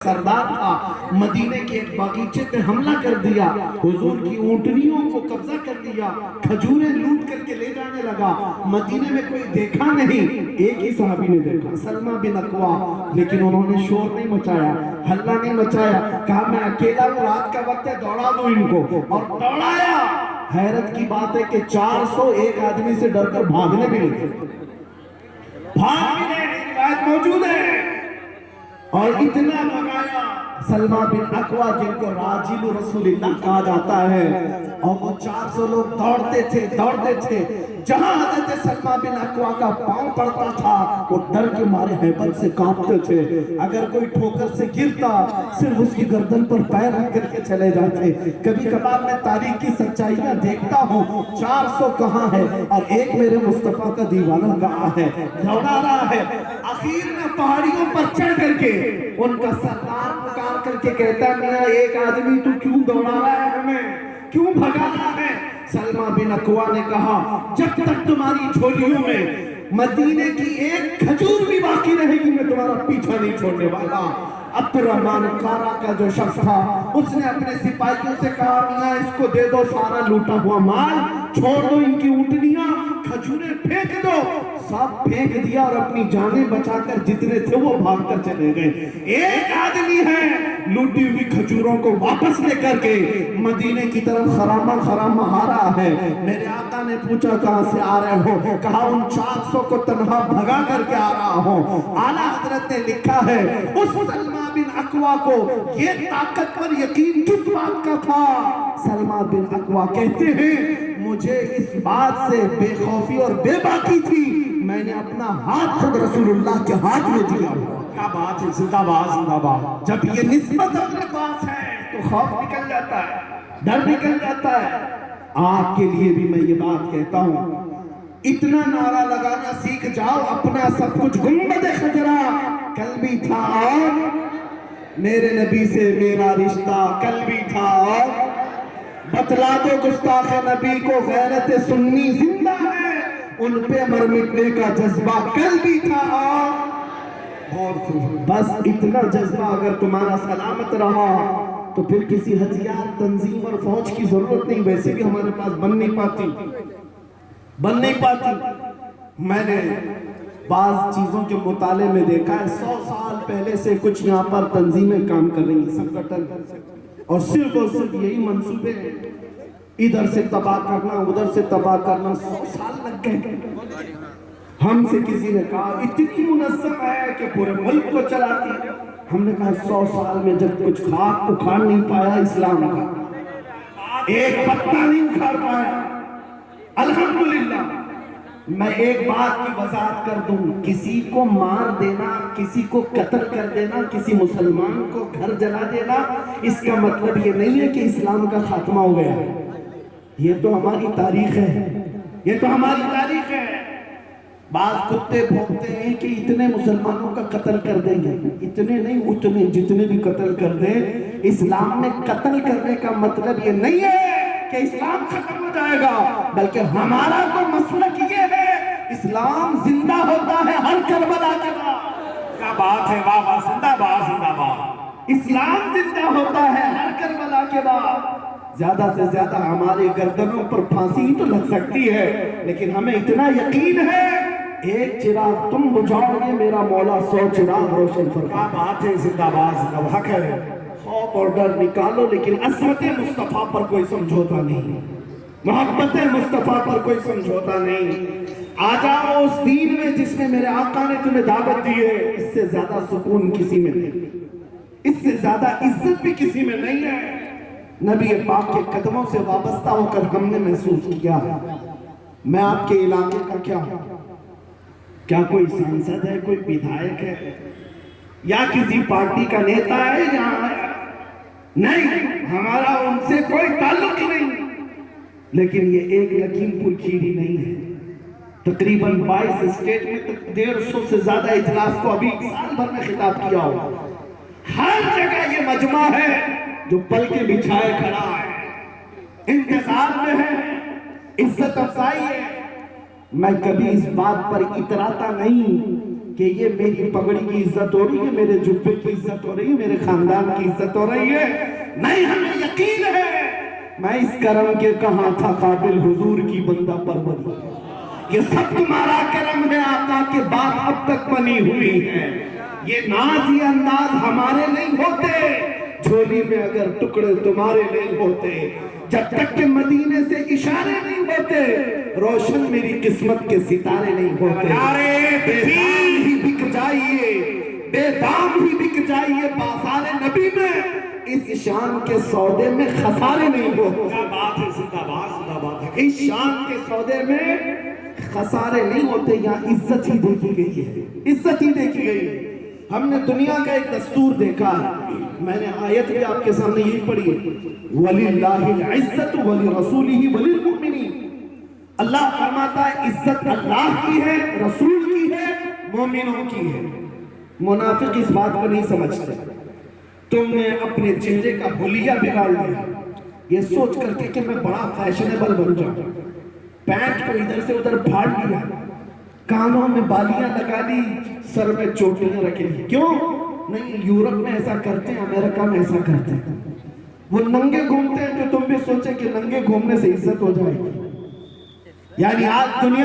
سردار تھا، مدینے کے ایک باغیچے پہ حملہ کر دیا، حضور کی اونٹنیوں کو قبضہ کر لیا، کھجوریں لوٹ کر کے لے جانے لگا۔ مدینے میں کوئی دیکھا نہیں، ایک ہی صحابی نے دیکھا، سلمہ بن اکوا، لیکن انہوں نے شور نہیں مچایا، ہلہ نہیں مچایا، کہا میں اکیلا ہوں، رات کا وقت ہے، دوڑا دو ان کو، اور دوڑایا۔ حیرت کی بات ہے کہ 401 آدمی سے ڈر کر بھاگنے بھی لگے، بھاگ بھی نہیں، روایت موجود ہے، اور اتنا بھگایا۔ سلمہ بن اکوا جن کو راجل رسول اللہ کہا جاتا ہے، اور وہ 400 لوگ دوڑتے تھے، جہاں حضرت سلمہ بن اکوا کا پاؤں پڑتا تھا وہ ڈر کے مارے ہیبت سے کانپتے تھے۔ اگر کوئی ٹھوکر سے گرتا صرف اس کی گردن پر پیر رکھ کر کے چلے جاتے۔ کبھی کبھار میں تاریخ کی سچائیاں دیکھتا ہوں، 400 کہاں ہے اور ایک میرے مصطفیٰ کا دیوانہ کہاں ہے، دوڑا رہا ہے۔ آخر میں پہاڑیوں پر چڑھ کر کے ان کا سردار پکار کر کے کہتا ہے، میاں ایک آدمی تو کیوں دوڑا رہا ہے ہمیں، کیوں بھگا رہا ہے؟ سلمہ بن اکوا نے کہا، جب تک تمہاری جھولیوں میں مدینے کی ایک کھجور بھی باقی رہے گی میں تمہارا پیچھا نہیں چھوڑنے والا۔ عبد الرحمن قارہ کا جو شخص تھا اس نے اپنے سپاہیوں سے کہا، میاں اس کو دے دو سارا لوٹا ہوا مال، چھوڑ دو ان کی اونٹنیاں، کھجوریں پھینک دو۔ سب پھینک دیا اور اپنی جانیں بچا کر جتنے تھے وہ بھاگ کر چلے گئے۔ ایک آدمی ہے لوٹی ہوئی کھجوروں کو واپس لے کر کے مدینے کی طرف خرامہ آ رہا ہے۔ میرے آقا نے پوچھا کہاں سے آ رہے ہو؟ کہا ان 400 کو تنہا بھگا کر کے آ رہا ہوں۔ اعلیٰ حضرت نے لکھا ہے اس سلمہ بن اکوا کو یہ طاقت پر یقین کس بات کا تھا؟ سلمہ بن اکوا کہتے ہیں مجھے اس بات سے بے خوفی اور بے باکی تھی، میں نے اپنا ہاتھ خود رسول اللہ کے ہاتھ میں دیا۔ کیا بات ہے، زندہ باد زندہ باد۔ جب یہ نسبت اپنے پاس ہے تو خوف نکل جاتا ہے، ڈر نکل جاتا ہے۔ آپ کے لیے بھی میں یہ بات کہتا ہوں، اتنا نعرہ لگانا سیکھ جاؤ، اپنا سب کچھ گنبد خضرا کل بھی تھا اور میرے نبی سے میرا رشتہ کل بھی تھا، اور بتلا دو گستاخ نبی کو غیرت سنی زندہ ہے، ان پہ مر مٹنے کا جذبہ کل بھی تھا، اور بس اتنا جذبہ اگر تمہارا سلامت رہا تو پھر کسی ہتھیار تنظیم اور فوج کی ضرورت نہیں، ویسے بھی ہمارے پاس بن نہیں پاتی۔ میں نے بعض چیزوں کے مطالعے میں دیکھا ہے 100 سال پہلے سے کچھ یہاں پر تنظیمیں کام کر رہی ہیں، سنگٹن، اور صرف یہی منصوبے ہیں، ادھر سے تباہ کرنا ادھر سے تباہ کرنا، 100 سال لگ گئے۔ ہم سے کسی نے کہا اتنی منظم ہے کہ پورے ملک کو چلاتی ہے۔ ہم نے کہا 100 سال میں جب کچھ خاک اکھاڑ نہیں پایا اسلام کا، ایک پتا نہیں اکھاڑ پایا، الحمدللہ۔ میں ایک بات کی وضاحت کر دوں، کسی کو مار دینا، کسی کو قتل کر دینا، کسی مسلمان کو گھر جلا دینا، اس کا مطلب یہ نہیں ہے کہ اسلام کا خاتمہ ہو گیا۔ یہ تو ہماری تاریخ ہے، بعض کتے بھونکتے ہیں کہ اتنے مسلمانوں کا قتل کر دیں گے، اتنے نہیں، اتنے جتنے بھی قتل کر دیں۔ اسلام میں قتل کرنے کا مطلب یہ نہیں ہے کہ اسلام ختم ہو جائے گا، بلکہ ہمارا تو مسلک یہ ہے اسلام زندہ ہوتا ہے ہر کربلا کے بعد۔ کیا بات ہے، واہ واہ، زندہ باد۔ اسلام زندہ ہوتا ہے ہر کربلا کے بعد۔ زیادہ سے زیادہ ہمارے گردنوں پر پھانسی ہی تو لگ سکتی ہے، لیکن ہمیں اتنا یقین ہے ایک چراغ تم بجھاؤ گے، میرا مولا 100 چراغ روشن فرمائے۔ کیا بات ہے، زندہ باد، حق ہے۔ خوف اور ڈر نکالو، لیکن عظمت مصطفیٰ پر کوئی سمجھوتا نہیں، محبت مصطفیٰ پر کوئی سمجھوتا نہیں۔ آ جاؤ اس دین میں جس میں میرے آقا نے تمہیں دعوت دی ہے، اس سے زیادہ سکون کسی میں نہیں، اس سے زیادہ عزت بھی کسی میں نہیں ہے۔ نبی پاک کے قدموں سے وابستہ ہو کر ہم نے محسوس کیا ہے۔ میں آپ کے علاقے کا کیا کوئی سانسد ہے، کوئی بدھائک ہے، یا کسی پارٹی کا نیتا ہے یہاں؟ نہیں، ہمارا ان سے کوئی تعلق ہی نہیں، لیکن یہ ایک لکھیم پور کھیری نہیں ہے۔ تقریباً 22 اسٹیٹ میں 150 سے زیادہ اجلاس کو ابھی سال بھر میں خطاب کیا ہو، ہر جگہ یہ مجمع ہے جو پل کے بچھائے کھڑا ہے، انتظار میں ہے، عزت افزائی ہے۔ میں کبھی اس بات پر اتراتا نہیں کہ یہ میری پگڑی کی عزت ہو رہی ہے، میرے جبے کی عزت ہو رہی ہے، میرے خاندان کی عزت ہو رہی ہے؟ نہیں، ہمیں یقین ہے میں اس کرم کے کہاں تھا قابل، حضور کی بندہ پروری ہے۔ یہ سب تمہارا کرم ہے آقا کے بعد اب تک بنی ہوئی ہے۔ یہ ناز یہ انداز ہمارے نہیں ہوتے، جھولی میں اگر ٹکڑے تمہارے نہیں ہوتے، جب تک کہ مدینے سے اشارے نہیں ہوتے، روشن میری قسمت کے ستارے نہیں ہوتے۔ بے دام ہی بک جائیے، بے دام ہی بک جائیے بازار نبی میں، اس شان کے سودے میں خسارے نہیں ہوتے۔ اس شان کے سودے میں خسارے نہیں ہوتے، یہاں عزت ہی دیکھی گئی ہے، عزت ہی دیکھی گئی ہے۔ ہم نے دنیا کا ایک دستور دیکھا ہے، میں نے آیت بھی آپ کے سامنے یہی پڑھی ہے، وَلِلَّهِ الْعِزَّةُ وَلِرَسُولِهِ وَلِلْمُؤْمِنِينَ۔ اللہ فرماتا ہے عزت اللہ کی ہے، رسول کی ہے، مومنوں کی ہے۔ منافق اس بات کو نہیں سمجھتے۔ تم نے اپنے چہرے کا حلیہ بگاڑ لیا یہ سوچ کر کے کہ میں بڑا فیشنیبل بن جاؤں، پینٹ کو ادھر سے ادھر پھاڑ لیا، کانوں میں بالیاں لگا لی، سر میں چوٹیاں رکھ لی۔ کیوں؟ نہیں، یورپ میں ایسا کرتے ہیں، امریکہ میں ایسا کرتے ہیں۔ وہ ننگے گھومتے ہیں، جو تم بھی سوچے کہ ننگے گھومنے سے عزت ہو جائے گی۔ یعنی آج دنیا